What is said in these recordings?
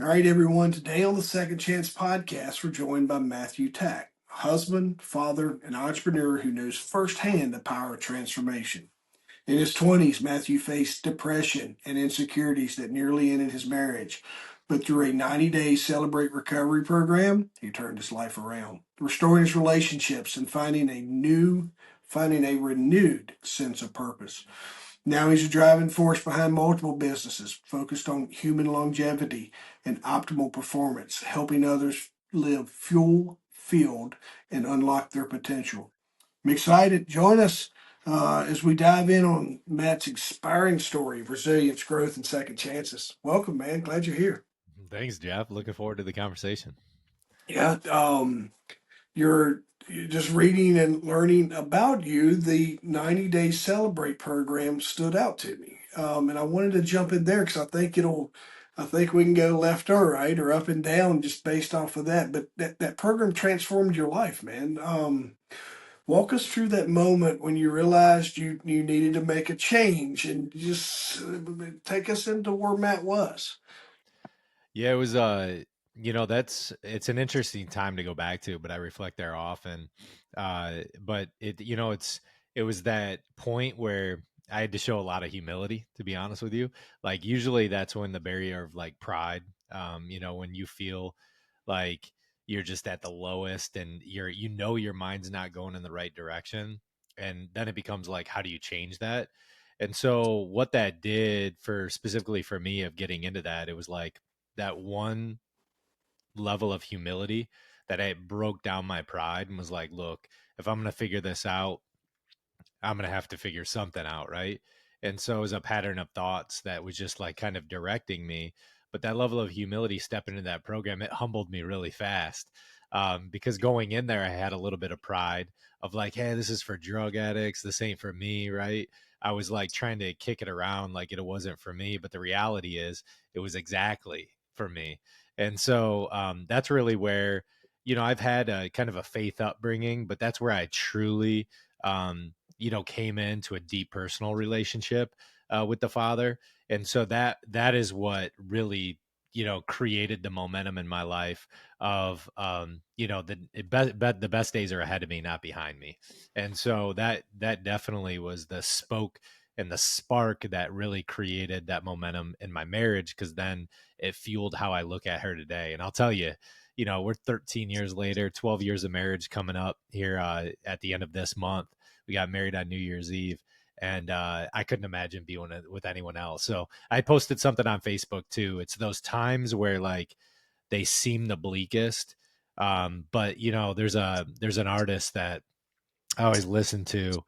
All right, everyone. Today on the Second Chance podcast, we're joined by Matthew Tack, a husband, father, and entrepreneur who knows firsthand the power of transformation. In his 20s, Matthew faced depression and insecurities that nearly ended his marriage. But through a 90-day Celebrate Recovery program, he turned his life around, restoring his relationships and finding a renewed sense of purpose. Now he's a driving force behind multiple businesses focused on human longevity and optimal performance, helping others live fuel filled and unlock their potential. I'm excited. Join us as we dive in on Matt's inspiring story of resilience, growth, and second chances. Welcome, man. Glad you're here. Thanks, Jeff. Looking forward to the conversation. Yeah, you're just reading and learning about you. The 90 Day Celebrate program stood out to me. And I wanted to jump in there because I think we can go left or right or up and down just based off of that. But that program transformed your life, man. Walk us through that moment when you realized you needed to make a change and just take us into where Matt was. Yeah, it was it's an interesting time to go back to, but I reflect there often. But it was that point where I had to show a lot of humility, to be honest with you. Like usually that's when the barrier of like pride, when you feel like you're just at the lowest and your mind's not going in the right direction. And then it becomes like, how do you change that? And so what that did for specifically for me of getting into that, it was like that one level of humility that I broke down my pride and was like, look, if I'm going to figure this out, I'm going to have to figure something out. Right. And so it was a pattern of thoughts that was just like kind of directing me. But that level of humility stepping into that program, it humbled me really fast. Because going in there, I had a little bit of pride of like, hey, this is for drug addicts. This ain't for me. Right. I was like trying to kick it around like it wasn't for me. But the reality is, it was exactly for me. And so that's really where, I've had a kind of a faith upbringing, but that's where I truly, came into a deep personal relationship with the Father. And so that is what really, created the momentum in my life of, the best days are ahead of me, not behind me. And so that definitely was the spoke and the spark that really created that momentum in my marriage, because then it fueled how I look at her today. And I'll tell you, we're 13 years later, 12 years of marriage coming up here at the end of this month. We got married on New Year's Eve, and I couldn't imagine being with anyone else. So I posted something on Facebook too. It's those times where like they seem the bleakest, but there's an artist that I always listen to.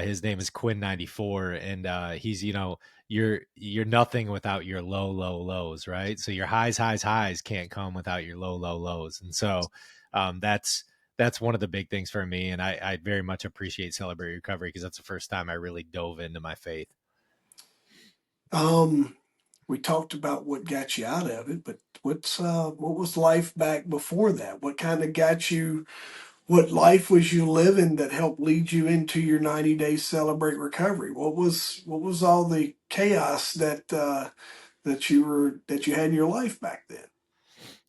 His name is Quinn 94, and he's you're nothing without your low lows, right? So your highs can't come without your low lows, and so that's one of the big things for me. And I very much appreciate Celebrate Recovery because that's the first time I really dove into my faith. Um, we talked about what got you out of it, but what was life back before that? What kind of got you? What life was you living that helped lead you into your 90 days celebrate recovery? What was all the chaos that you had in your life back then?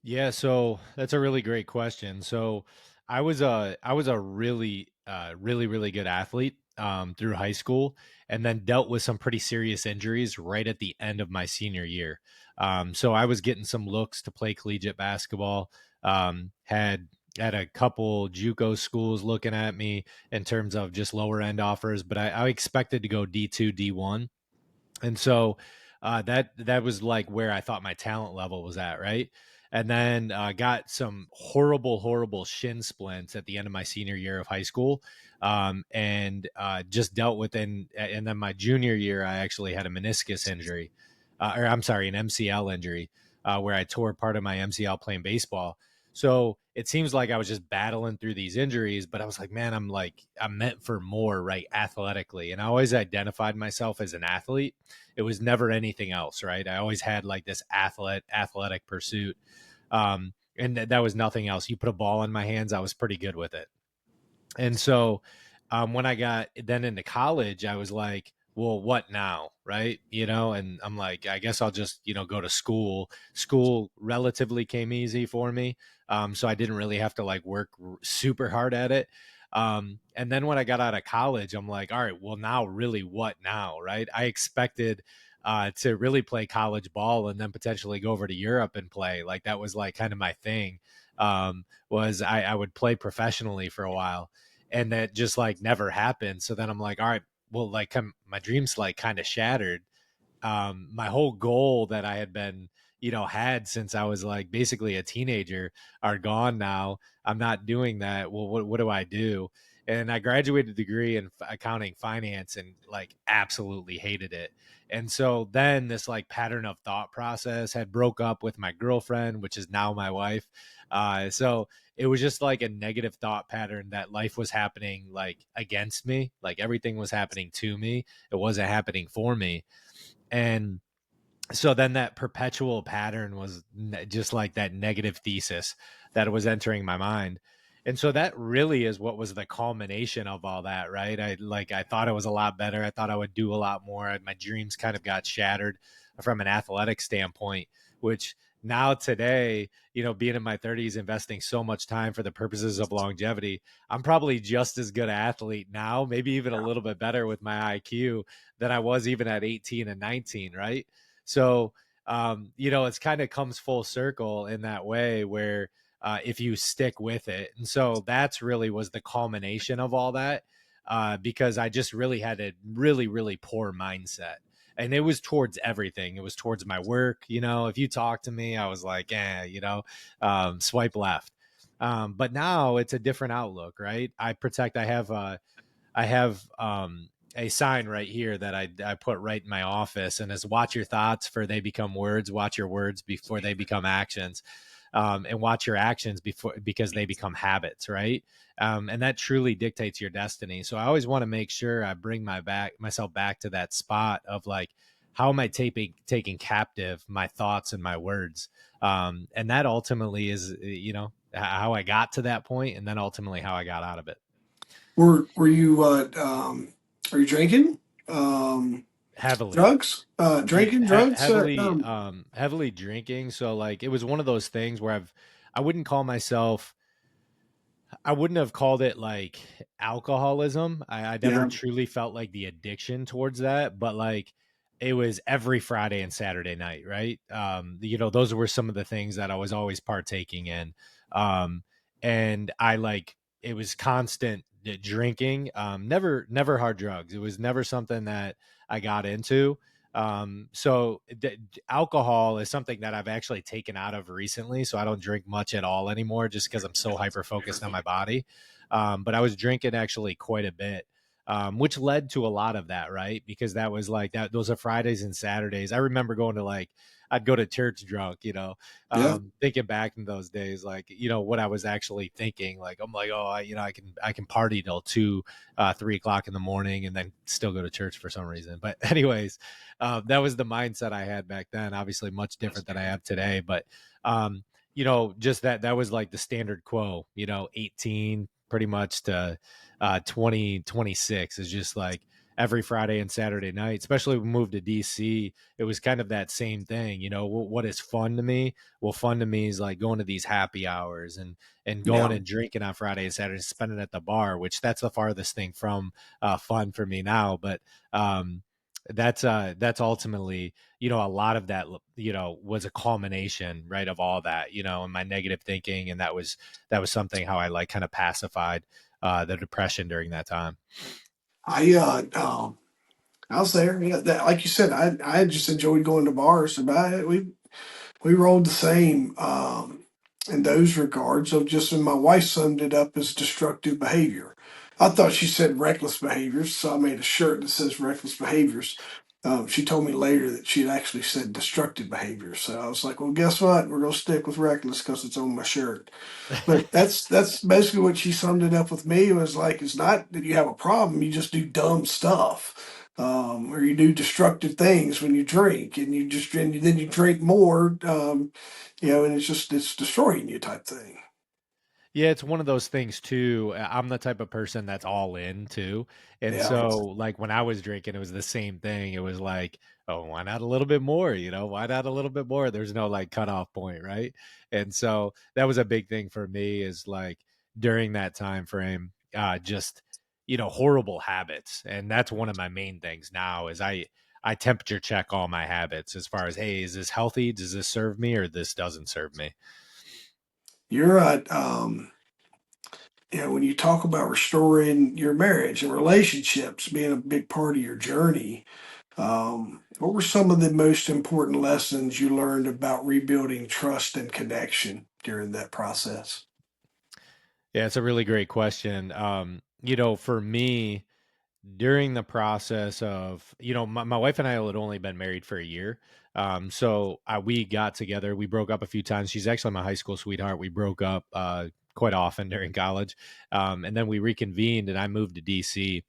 Yeah, so that's a really great question. So I was a really good athlete through high school, and then dealt with some pretty serious injuries right at the end of my senior year. So I was getting some looks to play collegiate basketball. Had a couple JUCO schools looking at me in terms of just lower end offers, but I expected to go D2, D1, and so that was like where I thought my talent level was at, right? And then got some horrible shin splints at the end of my senior year of high school, and just dealt with and then my junior year I actually had a meniscus injury, or I'm sorry, an MCL injury, where I tore part of my MCL playing baseball. So it seems like I was just battling through these injuries, but I was like, man, I'm meant for more, right? Athletically. And I always identified myself as an athlete. It was never anything else, right? I always had like this athletic pursuit. And that was nothing else. You put a ball in my hands, I was pretty good with it. And so when I got then into college, I was like, well, what now, right? And I'm like, I guess I'll just, go to school. School relatively came easy for me, so I didn't really have to like work super hard at it. And then when I got out of college, I'm like, all right, well, now really what now, right? I expected to really play college ball and then potentially go over to Europe and play. Like that was like kind of my thing. Was I would play professionally for a while, and that just like never happened. So then I'm like, all right, well, like my dreams like kind of shattered. My whole goal that I had been, had since I was like basically a teenager are gone now. I'm not doing that. Well, what do I do? And I graduated a degree in accounting finance and like absolutely hated it. And so then this like pattern of thought process had broke up with my girlfriend, which is now my wife. So it was just like a negative thought pattern that life was happening like against me, like everything was happening to me. It wasn't happening for me. And so then that perpetual pattern was just like that negative thesis that was entering my mind. And so that really is what was the culmination of all that, right? I thought it was a lot better. I thought I would do a lot more. My dreams kind of got shattered from an athletic standpoint, which now today, being in my 30s, investing so much time for the purposes of longevity, I'm probably just as good an athlete now, maybe even a little bit better with my IQ than I was even at 18 and 19, right? So, it's kind of comes full circle in that way where if you stick with it. And so that's really was the culmination of all that because I just really had a really, really poor mindset. And it was towards everything. It was towards my work. If you talk to me, I was like, swipe left. But now it's a different outlook, right? I have a sign right here that I put right in my office, and is watch your thoughts for they become words, watch your words before they become actions, and watch your actions before because they become habits, right? And that truly dictates your destiny. So I always want to make sure I bring myself back to that spot of like, how am I taking captive my thoughts and my words? And that ultimately is, how I got to that point, and then ultimately how I got out of it. Were you are you drinking? Heavily. Drugs? Drinking drugs? Heavily drinking. So like it was one of those things where I wouldn't call myself, I wouldn't have called it like alcoholism. I never Yeah, truly felt like the addiction towards that, but like it was every Friday and Saturday night, right? Those were some of the things that I was always partaking in. Um, and I like it was constant drinking, never hard drugs. It was never something that I got into. So alcohol is something that I've actually taken out of recently. So I don't drink much at all anymore just because I'm so hyper focused on my body. But I was drinking actually quite a bit. Which led to a lot of that, right? Because that was like that. Those are Fridays and Saturdays. I remember going to like I'd go to church drunk, yeah. thinking back in those days, like what I was actually thinking. Like I'm like, oh, I can party till 2, 3 o'clock in the morning, and then still go to church for some reason. But anyways, that was the mindset I had back then. Obviously, much different than I have today. But just that was like the standard quo. 18 pretty much to 2026 is just like every Friday and Saturday night. Especially when we moved to DC, it was kind of that same thing. What is fun to me? Well, fun to me is like going to these happy hours and going Yeah. and drinking on Friday and Saturday, spending at the bar, which that's the farthest thing from fun for me now. But that's ultimately a lot of that was a culmination, right, of all that, and my negative thinking, and that was something how I like kind of pacified the depression during that time. I I was there. Yeah, that, like you said, I just enjoyed going to bars. About it, we rolled the same in those regards. So just when my wife summed it up as destructive behavior. I thought she said reckless behaviors, so I made a shirt that says reckless behaviors. She told me later that she had actually said destructive behaviors. So I was like, well, guess what? We're gonna stick with reckless because it's on my shirt. But that's basically what she summed it up with me. It was like it's not that you have a problem, you just do dumb stuff. Or you do destructive things when you drink, and then you drink more, and it's destroying you type thing. Yeah, it's one of those things too. I'm the type of person that's all in too. And Yeah. so like when I was drinking, it was the same thing. It was like, oh, why not a little bit more? Why not a little bit more? There's no like cutoff point, right? And so that was a big thing for me is like during that time frame, just horrible habits. And that's one of my main things now is I temperature check all my habits as far as, hey, is this healthy? Does this serve me or this doesn't serve me? You're at, when you talk about restoring your marriage and relationships being a big part of your journey, what were some of the most important lessons you learned about rebuilding trust and connection during that process? Yeah, it's a really great question. For me, during the process of, my wife and I had only been married for a year. So we got together, we broke up a few times. She's actually my high school sweetheart. We broke up quite often during college. And then we reconvened and I moved to DC.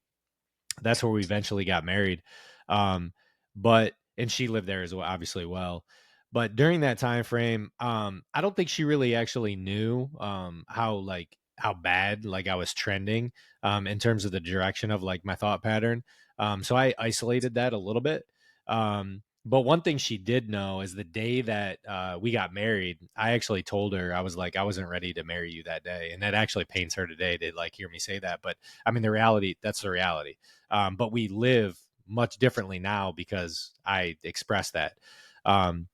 That's where we eventually got married. Um, but and she lived there as well, obviously. Well, but during that time frame, I don't think she really actually knew how bad like I was trending in terms of the direction of like my thought pattern. So I isolated that a little bit. But one thing she did know is the day that we got married, I actually told her I was like I wasn't ready to marry you that day, and that actually pains her today to like hear me say that. But I mean, that's the reality. But we live much differently now because I express that. Um,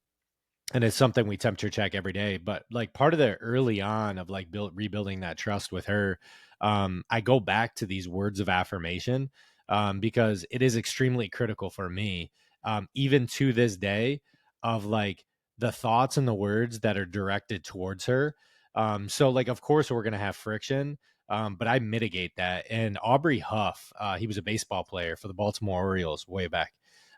and it's something we temperature check every day. But like part of the early on of like rebuilding that trust with her, I go back to these words of affirmation because it is extremely critical for me, even to this day, of like the thoughts and the words that are directed towards her. So like, of course, we're gonna have friction, but I mitigate that. And Aubrey Huff, he was a baseball player for the Baltimore Orioles way back,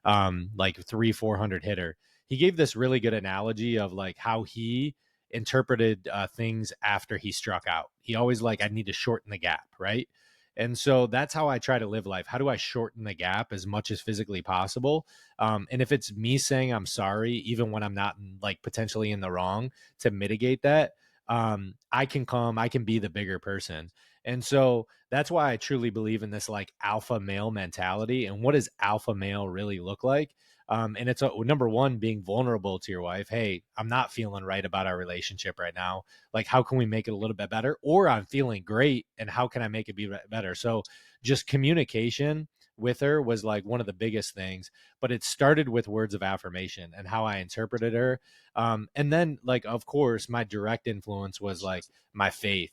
like 400 hitter. He gave this really good analogy of like how he interpreted things after he struck out. He always like, I need to shorten the gap, right? And so that's how I try to live life. How do I shorten the gap as much as physically possible? And if it's me saying I'm sorry, even when I'm not like potentially in the wrong, to mitigate that, I can be the bigger person. And so that's why I truly believe in this like alpha male mentality. And what does alpha male really look like? And it's number one, being vulnerable to your wife. Hey, I'm not feeling right about our relationship right now. Like, how can we make it a little bit better? Or I'm feeling great, and how can I make it be better? So, just communication with her was like one of the biggest things. But it started with words of affirmation and how I interpreted her. And then, like, of course, my direct influence was like my faith.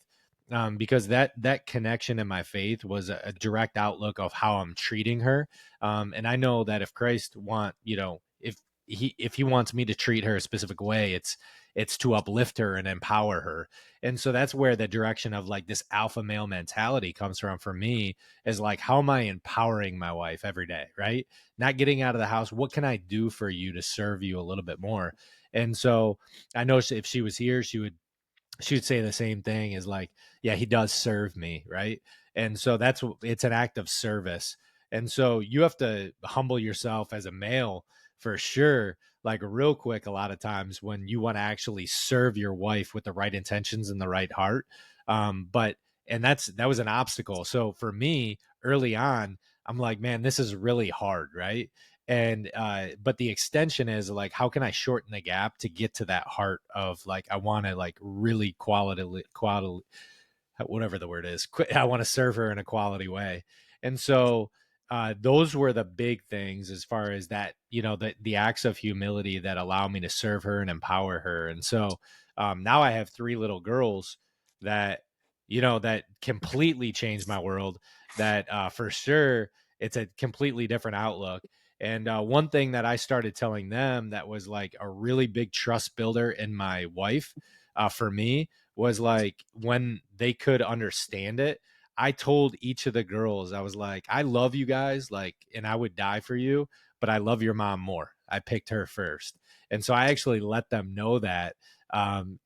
Because that connection in my faith was a direct outlook of how I'm treating her, and I know that if Christ if he wants me to treat her a specific way, it's to uplift her and empower her. And so that's where the direction of like this alpha male mentality comes from for me, is like, how am I empowering my wife every day, right? Not getting out of the house. What can I do for you to serve you a little bit more? And so I know if she was here, she would say the same thing, is like, yeah, he does serve me, right? And so it's an act of service. And so you have to humble yourself as a male for sure, like real quick, a lot of times when you want to actually serve your wife with the right intentions and the right heart. But and that was an obstacle. So for me early on, I'm like, man, this is really hard, right? And but the extension is like, how can I shorten the gap to get to that heart of like, I want to like really quality, whatever the word is, I want to serve her in a quality way. And so those were the big things as far as that, the acts of humility that allow me to serve her and empower her. And so now I have three little girls that, that completely changed my world, that for sure it's a completely different outlook. And one thing that I started telling them that was like a really big trust builder in my wife, for me, was like when they could understand it. I told each of the girls, I was like, I love you guys, like, and I would die for you, but I love your mom more. I picked her first. And so I actually let them know that. And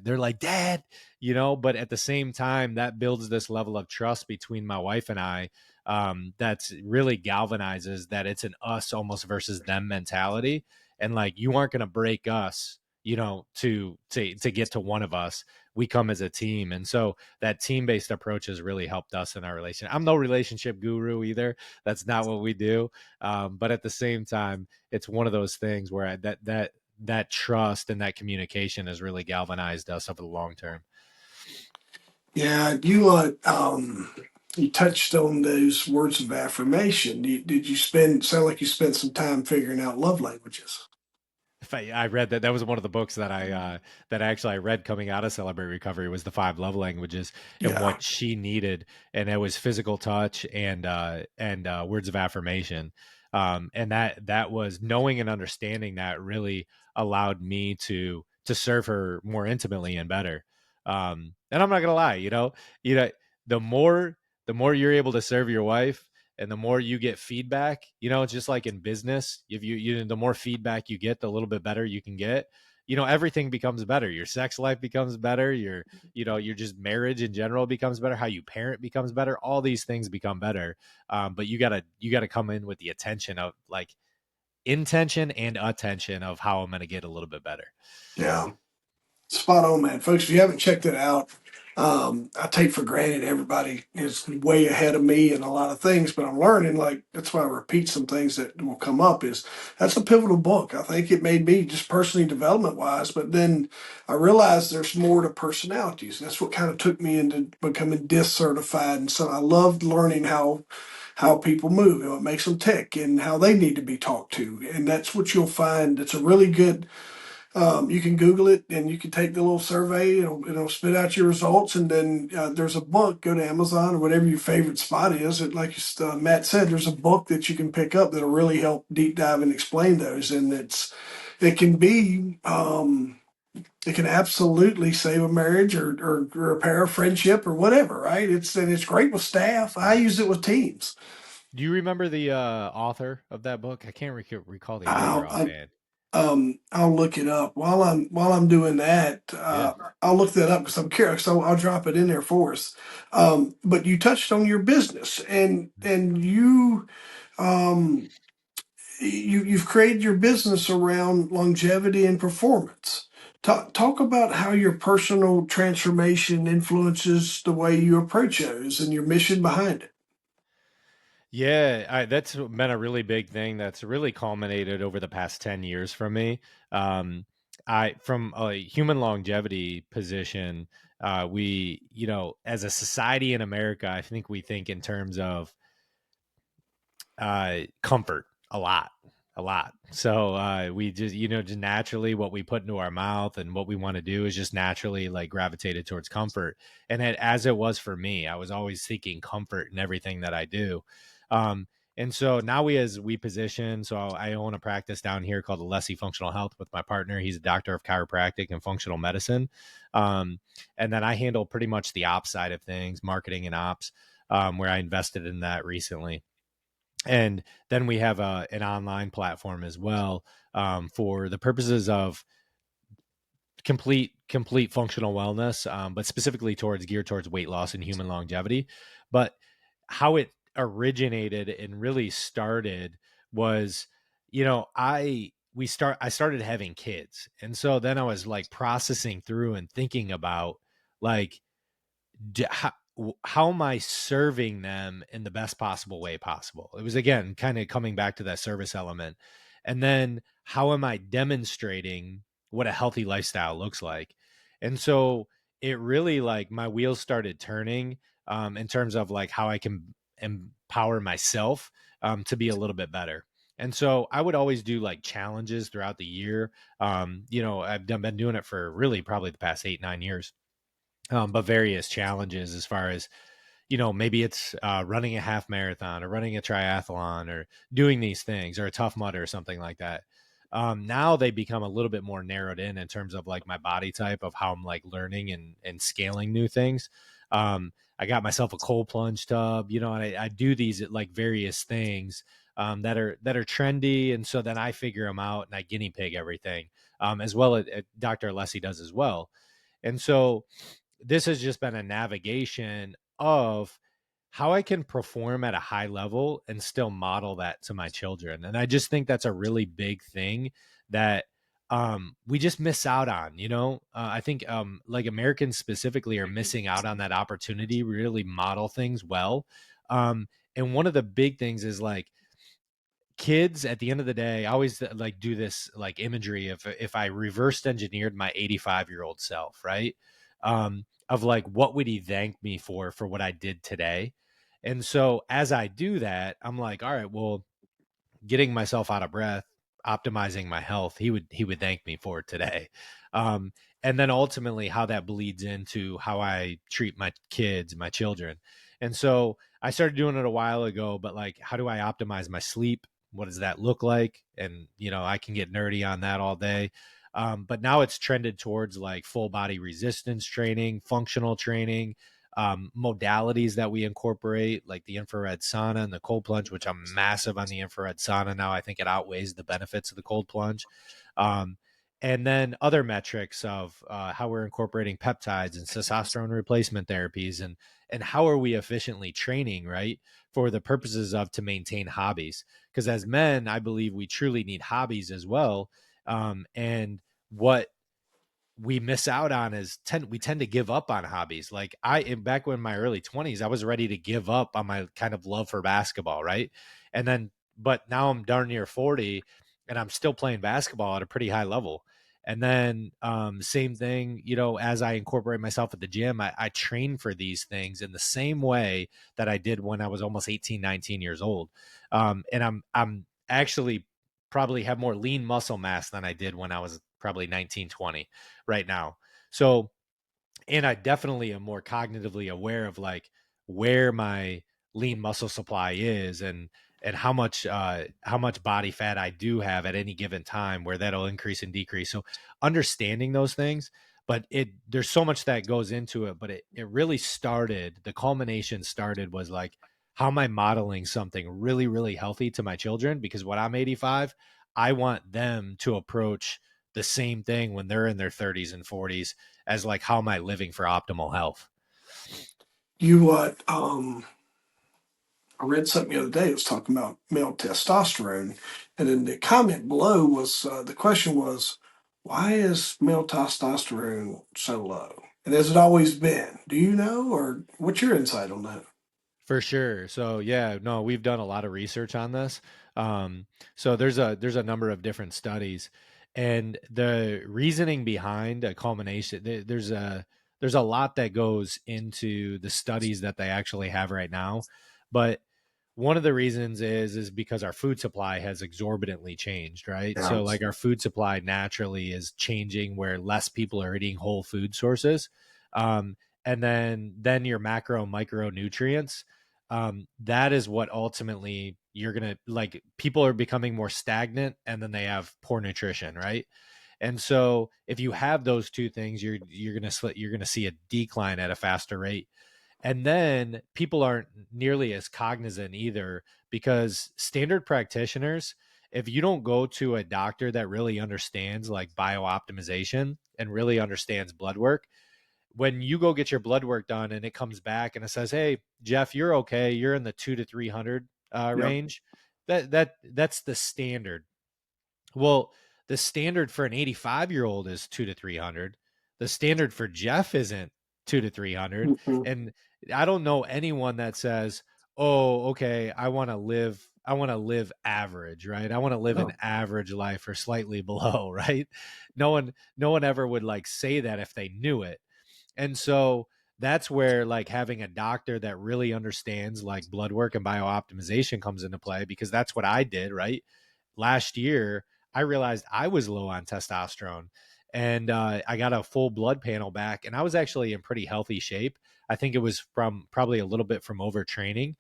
they're like, Dad, but at the same time, that builds this level of trust between my wife and I, that's really galvanizes that it's an us almost versus them mentality. And like, you aren't going to break us, to get to one of us. We come as a team. And so that team-based approach has really helped us in our relation. I'm no relationship guru either. That's not what we do. But at the same time, it's one of those things where that trust and that communication has really galvanized us over the long term. Yeah, you touched on those words of affirmation. Did you sound like you spent some time figuring out love languages? I read that was one of the books that that actually I read coming out of Celebrate Recovery was the five love languages and Yeah, what she needed, and it was physical touch and words of affirmation, and that was knowing and understanding that really allowed me to serve her more intimately and better. And I'm not gonna lie, the more the more you're able to serve your wife and the more you get feedback, it's just like in business. If the more feedback you get, the little bit better you can get. Everything becomes better. Your sex life becomes better. Your just marriage in general becomes better. How you parent becomes better. All these things become better. But you gotta come in with the attention of like intention and attention of how I'm gonna get a little bit better. yeah. Spot on, man. Folks, if you haven't checked it out, I take for granted everybody is way ahead of me in a lot of things, but I'm learning. Like, that's why I repeat some things that will come up. Is that's a pivotal book. I think it made me just personally development wise, but then I realized there's more to personalities. That's what kind of took me into becoming DISC certified. And so I loved learning how people move and what makes them tick and how they need to be talked to. And that's what you'll find. It's a really good, you can Google it and you can take the little survey. It'll spit out your results. And then there's a book. Go to Amazon or whatever your favorite spot is. Like Matt said, there's a book that you can pick up that'll really help deep dive and explain those. And it can be it can absolutely save a marriage or repair a friendship or whatever. Right? It's great with staff. I use it with teams. Do you remember the author of that book? I can't recall the author I'll, I, offhand. I'll look it up while I'm doing that. Yeah. I'll look that up because I'm curious. So I'll drop it in there for us. But you touched on your business, and um, you've created your business around longevity and performance. Talk about how your personal transformation influences the way you approach those and your mission behind it. Yeah, that's been a really big thing that's really culminated over the past 10 years for me. I from a human longevity position, we, as a society in America, I think we think in terms of comfort a lot. So we just, just naturally what we put into our mouth and what we want to do is just naturally like gravitated towards comfort. And as it was for me, I was always seeking comfort in everything that I do. Um, and so now we position. So I own a practice down here called Alessi Functional Health with my partner. He's a doctor of chiropractic and functional medicine. Um, and then I handle pretty much the ops side of things, marketing and ops, where I invested in that recently. And then we have an online platform as well, for the purposes of complete functional wellness, but specifically geared towards weight loss and human longevity. But how it originated and really started was, I started having kids, and so then I was like processing through and thinking about like how am I serving them in the best possible way possible? It was again kind of coming back to that service element. And then how am I demonstrating what a healthy lifestyle looks like? And so it really like my wheels started turning, in terms of like how I can empower myself, to be a little bit better. And so I would always do like challenges throughout the year. Been doing it for really probably the past 8, 9 years, but various challenges as far as, maybe it's running a half marathon or running a triathlon or doing these things or a tough mudder or something like that. Now they become a little bit more narrowed in terms of like my body type of how I'm like learning and scaling new things. I got myself a cold plunge tub, and I do these like various things, that are trendy, and so then I figure them out and I guinea pig everything, as well as Dr. Alessi does as well. And so this has just been a navigation of how I can perform at a high level and still model that to my children. And I just think that's a really big thing that we just miss out on, I think like Americans specifically are missing out on that opportunity to really model things well. And one of the big things is like kids at the end of the day, I always like do this like imagery of if I reversed engineered my 85-year-old self, right? Of like what would he thank me for what I did today. And so as I do that, I'm like, all right, well, getting myself out of breath, optimizing my health, he would thank me for today. Um, and then ultimately how that bleeds into how I treat my kids, my children. And so I started doing it a while ago, but like, how do I optimize my sleep? What does that look like? And I can get nerdy on that all day. But now it's trended towards like full body resistance training, functional training, modalities that we incorporate, like the infrared sauna and the cold plunge, which I'm massive on the infrared sauna now. I think it outweighs the benefits of the cold plunge. Um, and then other metrics of how we're incorporating peptides and testosterone replacement therapies, and how are we efficiently training, right, for the purposes of to maintain hobbies. Because as men, I believe we truly need hobbies as well. And what we miss out on is we tend to give up on hobbies. Like back when in my early 20s, I was ready to give up on my kind of love for basketball, right? And then but now I'm darn near 40 and I'm still playing basketball at a pretty high level. And then same thing, as I incorporate myself at the gym, I train for these things in the same way that I did when I was almost 18, 19 years old. And I'm actually probably have more lean muscle mass than I did when I was probably 19, 20 right now. So, and I definitely am more cognitively aware of like where my lean muscle supply is, and how much body fat I do have at any given time, where that'll increase and decrease. So understanding those things, but there's so much that goes into it, but it really started, the culmination started was like, how am I modeling something really, really healthy to my children? Because when I'm 85, I want them to approach the same thing when they're in their 30s and 40s as like, how am I living for optimal health? You what? I read something the other day. It was talking about male testosterone, and then the comment below was the question was, why is male testosterone so low? And has it always been? Do you know, or what's your insight on that? For sure. So yeah, no, we've done a lot of research on this. So there's a number of different studies, and the reasoning behind a culmination. There's a lot that goes into the studies that they actually have right now, but one of the reasons is because our food supply has exorbitantly changed, right? Yeah. So like our food supply naturally is changing where less people are eating whole food sources. Um, and then your macro and micronutrients, that is what ultimately you're gonna like, people are becoming more stagnant and then they have poor nutrition, right? And so if you have those two things, you're gonna see a decline at a faster rate. And then people aren't nearly as cognizant either, because standard practitioners, if you don't go to a doctor that really understands like biooptimization and really understands blood work, when you go get your blood work done and it comes back and it says, "Hey, Jeff, you're okay. You're in the 2 to 300 Yep. range." That's the standard. Well, the standard for an 85-year-old is 2 to 300. The standard for Jeff isn't 2 to 300. Mhm. And I don't know anyone that says, "Oh, okay, I want to live average, right? I want to live Yeah. an average life or slightly below," right? No one ever would like say that if they knew it. And so that's where like having a doctor that really understands like blood work and biooptimization comes into play, because that's what I did, right? Last year, I realized I was low on testosterone, and I got a full blood panel back, and I was actually in pretty healthy shape. I think it was from probably a little bit from overtraining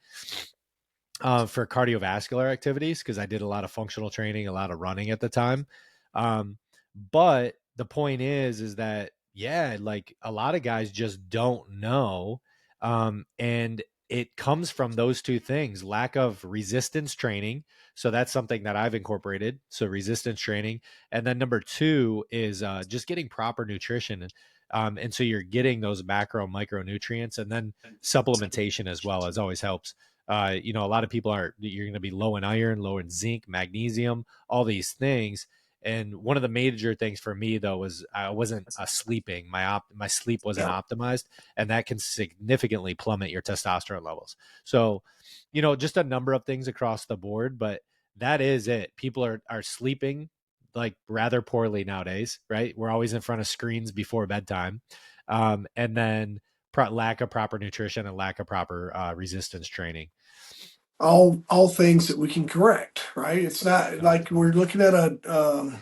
for cardiovascular activities, because I did a lot of functional training, a lot of running at the time. Um, but the point is that yeah, like a lot of guys just don't know, and it comes from those two things: lack of resistance training. So that's something that I've incorporated. So resistance training, and then number two is just getting proper nutrition. And so you're getting those macro micronutrients, and then supplementation as well as always helps. A lot of people you're going to be low in iron, low in zinc, magnesium, all these things. And one of the major things for me though was I wasn't sleeping. My sleep wasn't Yeah. optimized, and that can significantly plummet your testosterone levels. So, just a number of things across the board, but that is it. People are sleeping like rather poorly nowadays, right? We're always in front of screens before bedtime, and then lack of proper nutrition and lack of proper resistance training. All things that we can correct, right? It's not Yep. like we're looking at a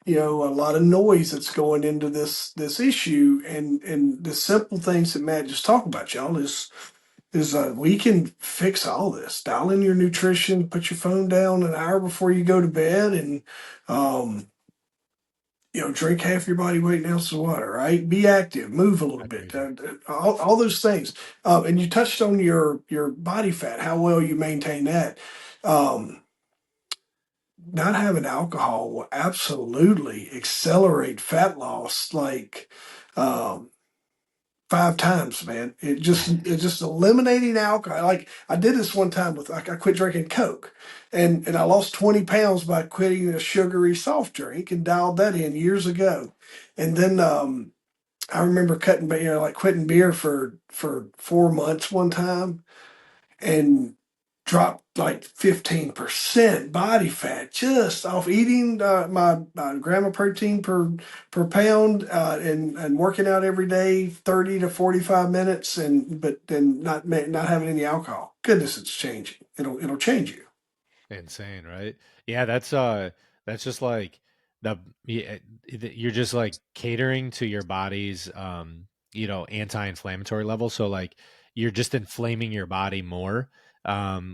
lot of noise that's going into this issue, and the simple things that Matt just talked about, y'all, is we can fix all this. Dial in your nutrition, put your phone down an hour before you go to bed, and um, drink half your body weight in ounces of water, right? Be active, move a little bit, Hydration. all those things. And you touched on your body fat, how well you maintain that. Um, Not having alcohol will absolutely accelerate fat loss like um, 5 times, man. It just eliminating alcohol. Like I did this one time with like I quit drinking Coke, and I lost 20 pounds by quitting a sugary soft drink and dialed that in years ago. And then I remember like quitting beer for 4 months one time, and dropped like 15% body fat just off eating my gram of protein per pound, and working out every day 30 to 45 minutes, and but then not having any alcohol. Goodness, it's changing. It'll change you. Insane, right? Yeah, that's just like you're just like catering to your body's anti-inflammatory level. So like you're just inflaming your body more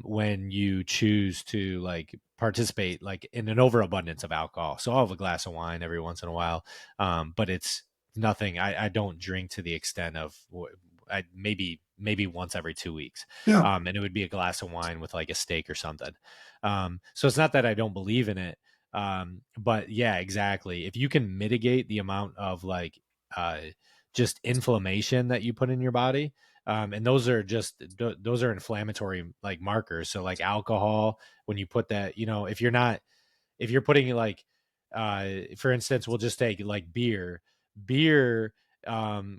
when you choose to like participate like in an overabundance of alcohol. So I'll have a glass of wine every once in a while. But it's nothing. I don't drink to the extent of I maybe once every 2 weeks. Yeah. And it would be a glass of wine with like a steak or something. So it's not that I don't believe in it. But yeah, exactly. If you can mitigate the amount of like uh, just inflammation that you put in your body, and those are those are inflammatory like markers. So like alcohol, when you put that, if you're putting like for instance, we'll just take like beer,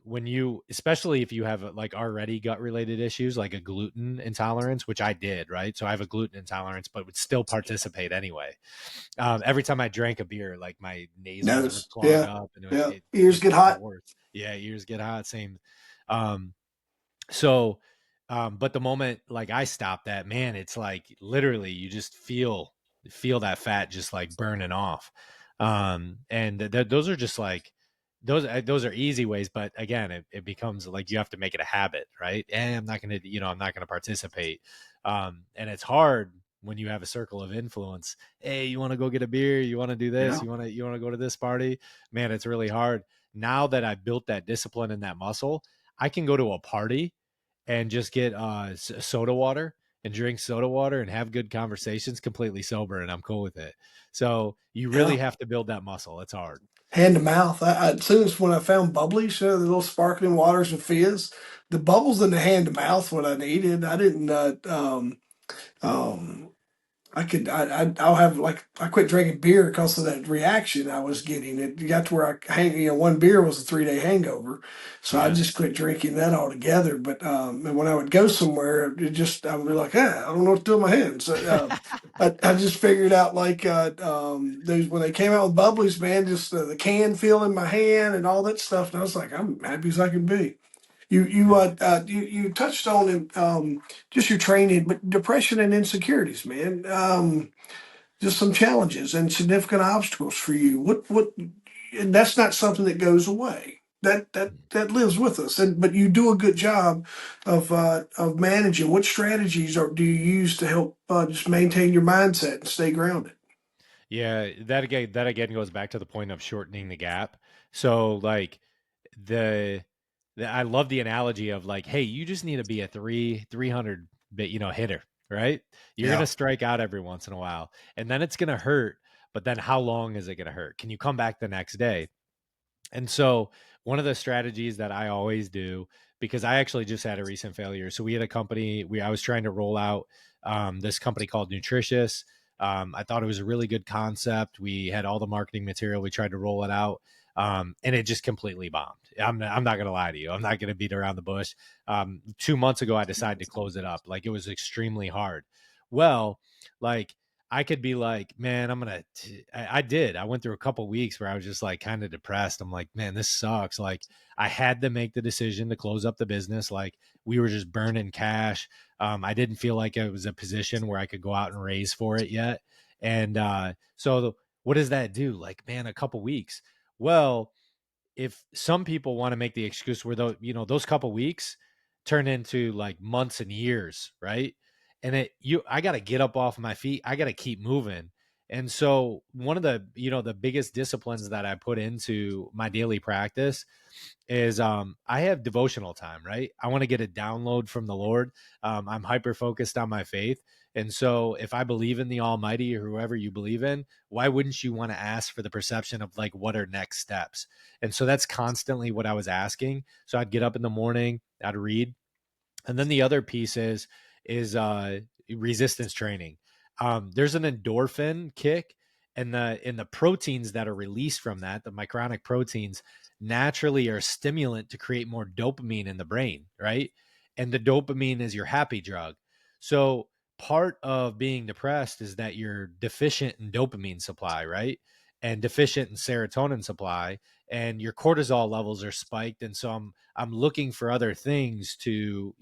when you, especially if you have like already gut related issues like a gluten intolerance, which I did, right? So I have a gluten intolerance but would still participate anyway. Every time I drank a beer, like my nasals would Nose. clog Yeah. up, and Yeah. Ears get it's the hot. worst. Yeah, ears get hot, same. um so, but the moment like I stop that, man, it's like literally you just feel that fat just like burning off. And those are just like those are easy ways, but again, it becomes like you have to make it a habit, right? And I'm not gonna participate. And it's hard when you have a circle of influence. Hey, you want to go get a beer? You want to do this? Yeah. You want to go to this party? Man, it's really hard. Now that I built that discipline and that muscle, I can go to a party and just get soda water and drink soda water and have good conversations completely sober, and I'm cool with it. So you really Yeah. have to build that muscle. It's hard. Hand to mouth. As soon as when I found bubblies, the little sparkling waters and fizz, the bubbles in the hand to mouth, what I needed. I didn't. Um, I'll have like I quit drinking beer because of that reaction I was getting. It got to where one beer was a 3 day hangover, so I Yeah. just quit drinking that altogether. But and when I would go somewhere, I would be like, I don't know what to do with my hands. So, I just figured out like those when they came out with bubblies, man, just the can feel in my hand and all that stuff, and I was like, I'm happy as I can be. Yeah. You touched on just your training, but depression and insecurities, man. Just some challenges and significant obstacles for you. And that's not something that goes away. That lives with us. But you do a good job of managing. What strategies do you use to help just maintain your mindset and stay grounded? Yeah, that again goes back to the point of shortening the gap. So like the, I love the analogy of like, hey, you just need to be a 300 bit, hitter, right? You're Yeah, gonna strike out every once in a while, and then it's gonna hurt. But then how long is it gonna hurt? Can you come back the next day? And so one of the strategies that I always do, because I actually just had a recent failure. So we had a company, I was trying to roll out this company called Nutritious. I thought it was a really good concept. We had all the marketing material. We tried to roll it out. And it just completely bombed. I'm not going to lie to you. I'm not going to beat around the bush. 2 months ago, I decided to close it up. Like, it was extremely hard. Well, like, I could be like, man, I did. I went through a couple weeks where I was just like kind of depressed. I'm like, man, this sucks. Like, I had to make the decision to close up the business. Like, we were just burning cash. I didn't feel like it was a position where I could go out and raise for it yet. And what does that do? Like, man, a couple weeks. Well, if some people want to make the excuse where those couple weeks turn into like months and years, right? And I got to get up off my feet. I got to keep moving. And so one of the biggest disciplines that I put into my daily practice is I have devotional time, right? I want to get a download from the Lord. I'm hyper focused on my faith. And so if I believe in the Almighty or whoever you believe in, why wouldn't you want to ask for the perception of like what are next steps? And so that's constantly what I was asking. So I'd get up in the morning, I'd read, and then the other piece is resistance training. There's an endorphin kick, and the proteins that are released from that, the micronic proteins, naturally are a stimulant to create more dopamine in the brain, right? And the dopamine is your happy drug. So part of being depressed is that you're deficient in dopamine supply, right? And deficient in serotonin supply, and your cortisol levels are spiked. And so I'm looking for other things to,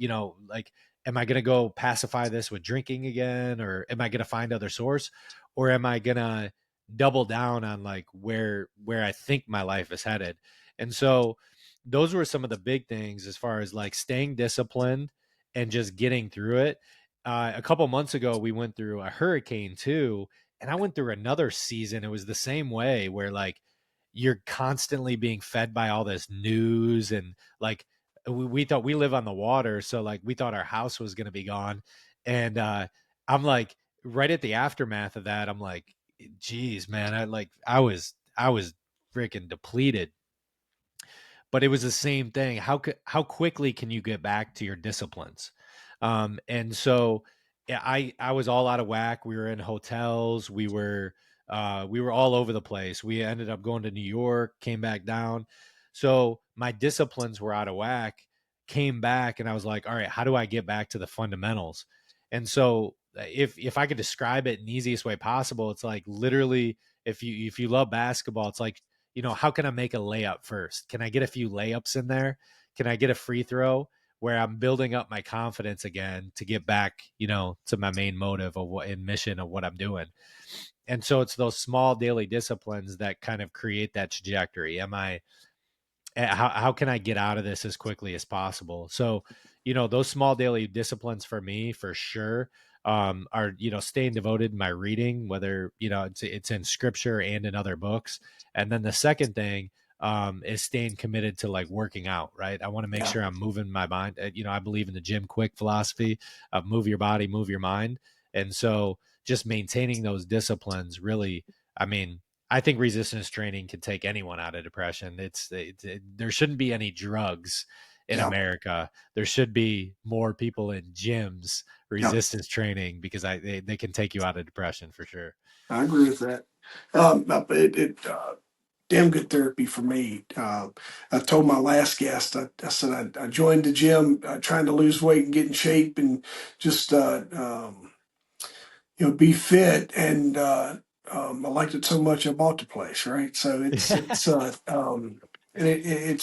like, am I going to go pacify this with drinking again, or am I going to find other source, or am I going to double down on like where I think my life is headed? And so those were some of the big things as far as like staying disciplined and just getting through it. A couple months ago, we went through a hurricane too, and I went through another season. It was the same way where like you're constantly being fed by all this news, and like we thought we live on the water, so like we thought our house was going to be gone. And I'm like, right at the aftermath of that, I'm like, geez, man, I was freaking depleted. But it was the same thing. How quickly can you get back to your disciplines? And so yeah, I was all out of whack. We were in hotels. We were all over the place. We ended up going to New York, came back down. So my disciplines were out of whack. Came back, and I was like, all right, how do I get back to the fundamentals? And so if I could describe it in the easiest way possible, it's like literally if you love basketball, it's like, how can I make a layup first? Can I get a few layups in there? Can I get a free throw where I'm building up my confidence again to get back, to my main motive of what and mission of what I'm doing? And so it's those small daily disciplines that kind of create that trajectory. How can I get out of this as quickly as possible? So, those small daily disciplines for me, for sure, are, staying devoted in my reading, whether, it's in scripture and in other books. And then the second thing, is staying committed to like working out, right? I want to make Yeah, sure I'm moving my mind. I believe in the Jim Quick philosophy of move your body, move your mind. And so just maintaining those disciplines really, I mean, I think resistance training can take anyone out of depression. There shouldn't be any drugs in yeah, America. There should be more people in gyms yeah. resistance training, because they can take you out of depression for sure. I agree with that. Damn good therapy for me. I told my last guest, I said I joined the gym trying to lose weight and get in shape and just be fit. And I liked it so much I bought the place, right? So it's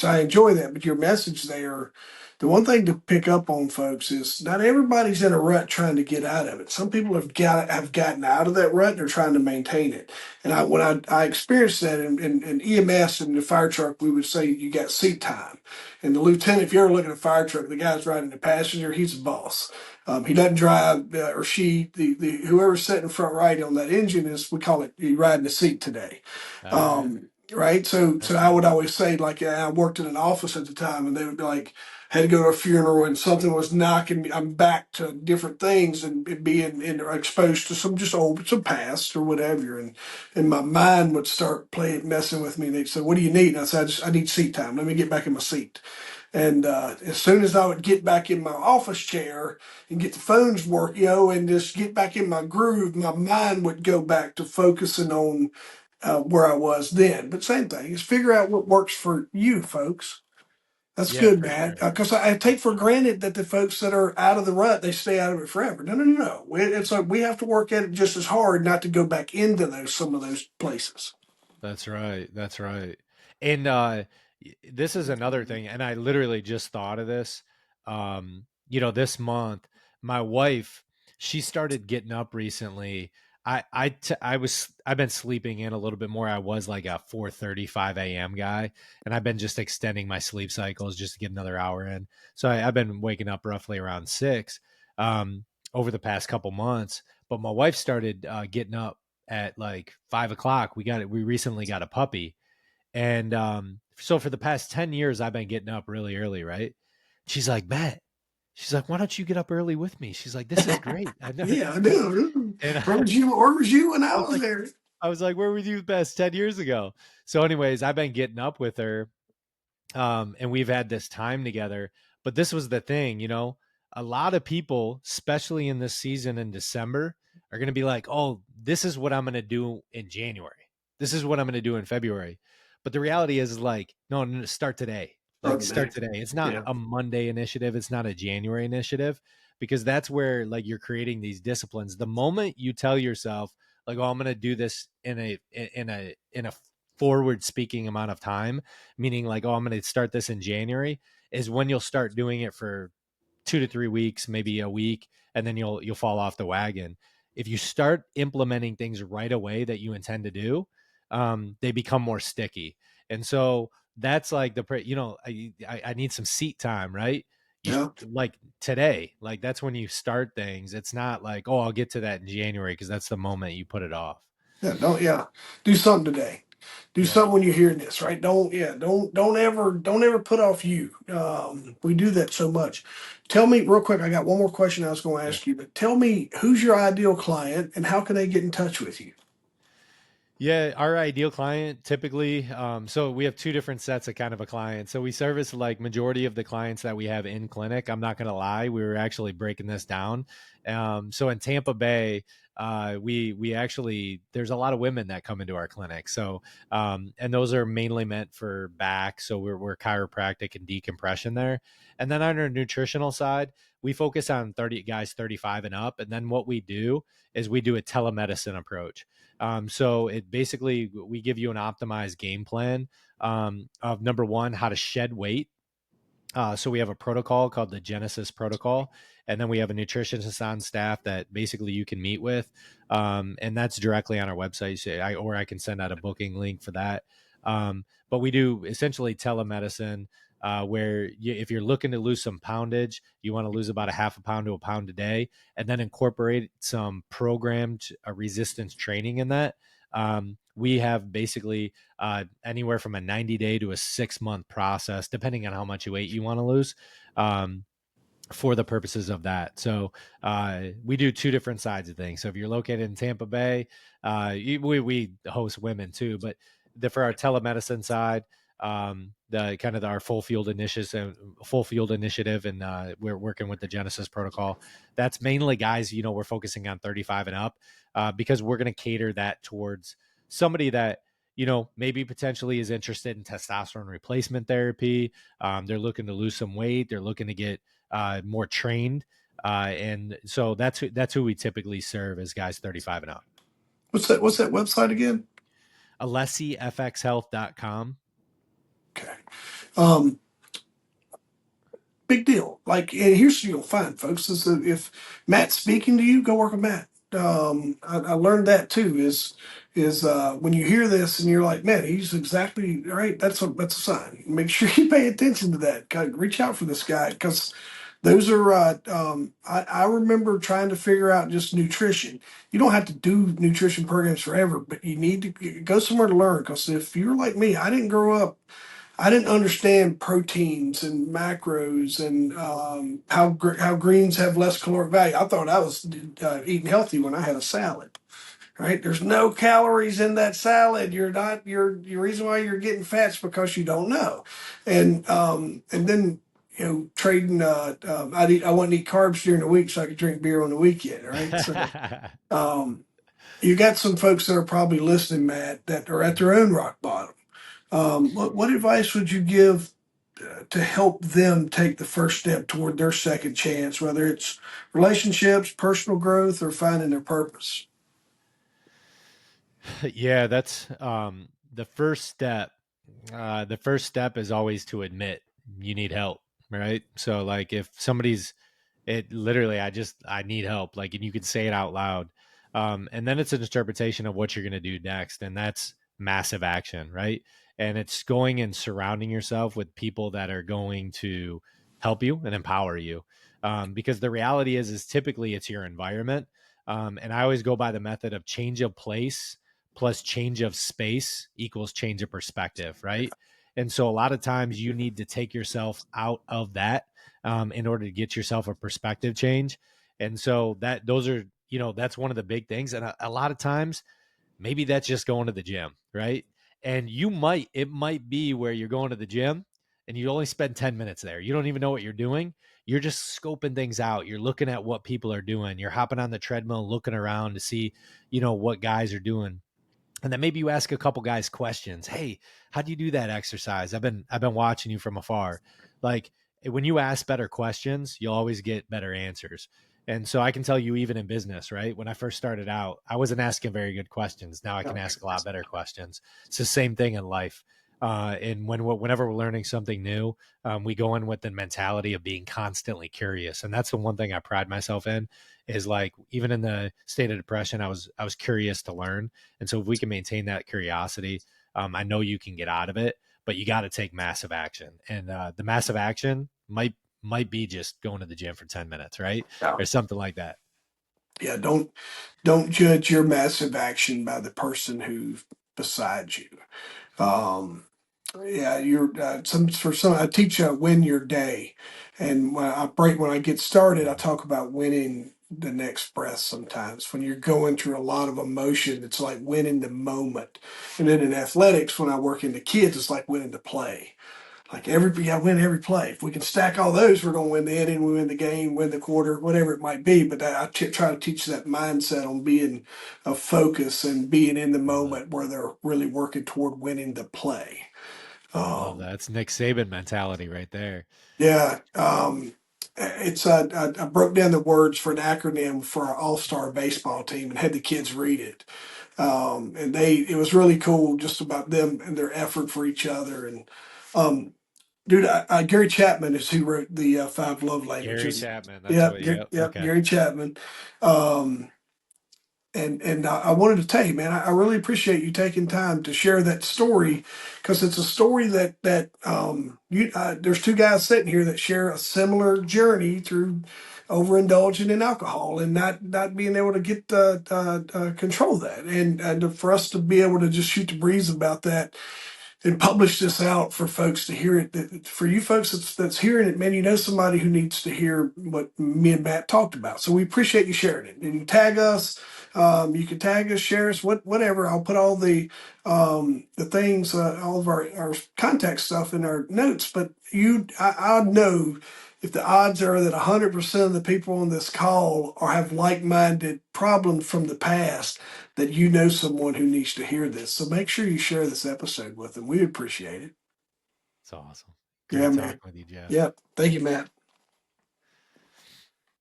I enjoy that. But your message there, the one thing to pick up on, folks, is not everybody's in a rut trying to get out of it. Some people have gotten out of that rut and they're trying to maintain it. And when I experienced that in EMS in the fire truck, we would say you got seat time. And the lieutenant, if you ever look at a fire truck, the guy's riding the passenger, he's a boss. He doesn't drive, or she, the whoever's sitting front right on that engine is, we call it, you riding the seat today. All right. Right. So That's I would good. always say, like, I worked in an office at the time, and they would be like, had to go to a funeral and something was knocking me. I'm back to different things and being exposed to some past or whatever. And my mind would start playing, messing with me. And they'd say, what do you need? And I said, I need seat time. Let me get back in my seat. And as soon as I would get back in my office chair and get the phones work, and just get back in my groove, my mind would go back to focusing on where I was then. But same thing is figure out what works for you, folks. That's Yeah, good, for man. sure. Because I take for granted that the folks that are out of the rut, they stay out of it forever. No, no, no, no. It's like we have to work at it just as hard not to go back into some of those places. That's right. That's right. And this is another thing, and I literally just thought of this. This month, my wife, she started getting up recently. I've been sleeping in a little bit more. I was like a 4:35 a.m. guy, and I've been just extending my sleep cycles just to get another hour in. So I've been waking up roughly around 6 um, over the past couple months. But my wife started getting up at like 5 o'clock. We recently got a puppy. And so for the past 10 years, I've been getting up really early, right? She's like, Matt, she's like, why don't you get up early with me? She's like, this is great. I know. Yeah, I do. And Where was you? Where was you when I I was was like, there? where were you best 10 years ago? So, anyways, I've been getting up with her, and we've had this time together. But this was the thing, a lot of people, especially in this season in December, are going to be like, oh, this is what I'm going to do in January. This is what I'm going to do in February. But the reality is like, no, no, start today. Like, Start start today. today. It's not Yeah. a Monday initiative. It's not a January initiative, because that's where like you're creating these disciplines. The moment you tell yourself like, oh, I'm going to do this in a forward speaking amount of time, meaning like, oh, I'm going to start this in January, is when you'll start doing it for 2 to 3 weeks, maybe a week, and then you'll fall off the wagon. If you start implementing things right away that you intend to do, they become more sticky. And so that's like I need some seat time, right? You Yeah. like today, like that's when you start things. It's not like, oh, I'll get to that in January, because that's the moment you put it off. Yeah. Do something today. Do Yeah. something when you're hearing this, right? Don't ever put off you. We do that so much. Tell me real quick. I got one more question I was going to Yeah. ask you, but tell me who's your ideal client and how can they get in touch with you? Yeah, our ideal client typically, so we have two different sets of kind of a client. So we service like majority of the clients that we have in clinic. I'm not going to lie, we were actually breaking this down. So in Tampa Bay, we actually, there's a lot of women that come into our clinic. So and those are mainly meant for back. So we're chiropractic and decompression there. And then on our nutritional side, we focus on 30 guys 35 and up. And then what we do is we do a telemedicine approach. So it basically, we give you an optimized game plan of number one, how to shed weight. So we have a protocol called the Genesis protocol, and then we have a nutritionist on staff that basically you can meet with, and that's directly on our website. So or I can send out a booking link for that. But we do essentially telemedicine, where if you're looking to lose some poundage, you want to lose about a half a pound to a pound a day, and then incorporate some programmed resistance training in that. We have basically anywhere from a 90-day to a 6 month process, depending on how much weight you want to lose. Um, for the purposes of that. So we do two different sides of things. So if you're located in Tampa Bay, we host women too, but for our telemedicine side, the kind of our full field initiative, and we're working with the Genesis protocol. That's mainly guys, we're focusing on 35 and up, because we're going to cater that towards somebody that, maybe potentially is interested in testosterone replacement therapy. They're looking to lose some weight. They're looking to get more trained. And so that's who we typically serve, as guys 35 and up. What's that website again? AlessiFXHealth.com. Okay. Um, Big deal. Like, and here's what you'll find, folks, is that if Matt's speaking to you, go work with Matt. I learned that too. Is when you hear this and you're like, man, he's exactly right. That's a sign. Make sure you pay attention to that. Reach out for this guy because those are. I remember trying to figure out just nutrition. You don't have to do nutrition programs forever, but you need to go somewhere to learn. Because if you're like me, I didn't grow up. I didn't understand proteins and macros and how greens have less caloric value. I thought I was eating healthy when I had a salad. Right? There's no calories in that salad. You're not. Your reason why you're getting fat's because you don't know, and then trading. I want to eat carbs during the week so I could drink beer on the weekend, right? So um, you got some folks that are probably listening, Matt, that are at their own rock bottom. What advice would you give to help them take the first step toward their second chance, whether it's relationships, personal growth, or finding their purpose? Yeah, that's the first step. The first step is always to admit you need help, right? So like if somebody's it literally I need help, like, and you can say it out loud. And then it's an interpretation of what you're going to do next, and that's massive action, right? And it's going and surrounding yourself with people that are going to help you and empower you. Because the reality is typically it's your environment. And I always go by the method of change of place plus change of space equals change of perspective, right? And so a lot of times you need to take yourself out of that in order to get yourself a perspective change. And so those are, that's one of the big things. And a lot of times, maybe that's just going to the gym, right? And it might be where you're going to the gym and you only spend 10 minutes there. You don't even know what you're doing. You're just scoping things out. You're looking at what people are doing. You're hopping on the treadmill, looking around to see, what guys are doing. And then maybe you ask a couple guys questions. Hey, how do you do that exercise? I've been watching you from afar. Like, when you ask better questions, you'll always get better answers. And so I can tell you, even in business, right? When I first started out, I wasn't asking very good questions. Now I can ask a lot better questions. It's the same thing in life. And whenever we're learning something new, we go in with the mentality of being constantly curious. And that's the one thing I pride myself in, is like, even in the state of depression, I was curious to learn. And so if we can maintain that curiosity, I know you can get out of it, but you got to take massive action. And the massive action might be just going to the gym for 10 minutes, right? Yeah. Or something like that. Yeah, don't judge your massive action by the person who's beside you. Um, yeah, you're some for some. I teach win your day, and when I get started, I Mhm. talk about winning the next breath. Sometimes when you're going through a lot of emotion, it's like winning the moment. And then in athletics, when I work into kids, it's like winning the play. Like you got to win every play. If we can stack all those, we're going to win the inning, we win the game, win the quarter, whatever it might be. But try to teach that mindset on being a focus and being in the Love that. moment where they're really working toward winning the play. Love Um, that. It's Nick Saban mentality right there. yeah, it's I broke down the words for an acronym for our all-star baseball team and had the kids read it. And it was really cool just about them and their effort for each other. And um, dude, Gary Chapman is who wrote the Five Love Gary Languages. Chapman. That's Yep, what, yep. yep, Okay. Gary Chapman. Um, and I wanted to tell you, man, I really appreciate you taking time to share that story because it's a story that there's two guys sitting here that share a similar journey through overindulging in alcohol and not being able to get control of that, and for us to be able to just shoot the breeze about that and publish this out for folks to hear it. For you folks that's hearing it, man, you know somebody who needs to hear what me and Matt talked about. So we appreciate you sharing it. And you tag us. You can tag us, share us, whatever. I'll put all the things, all of our contact stuff in our notes. But I know if the odds are that 100% of the people on this call have like-minded problems from the past, that you know someone who needs to hear this. So make sure you share this episode with them. We appreciate it. It's awesome. Yeah, Great man. talking with you, Jeff. Yep. Thank you, Matt.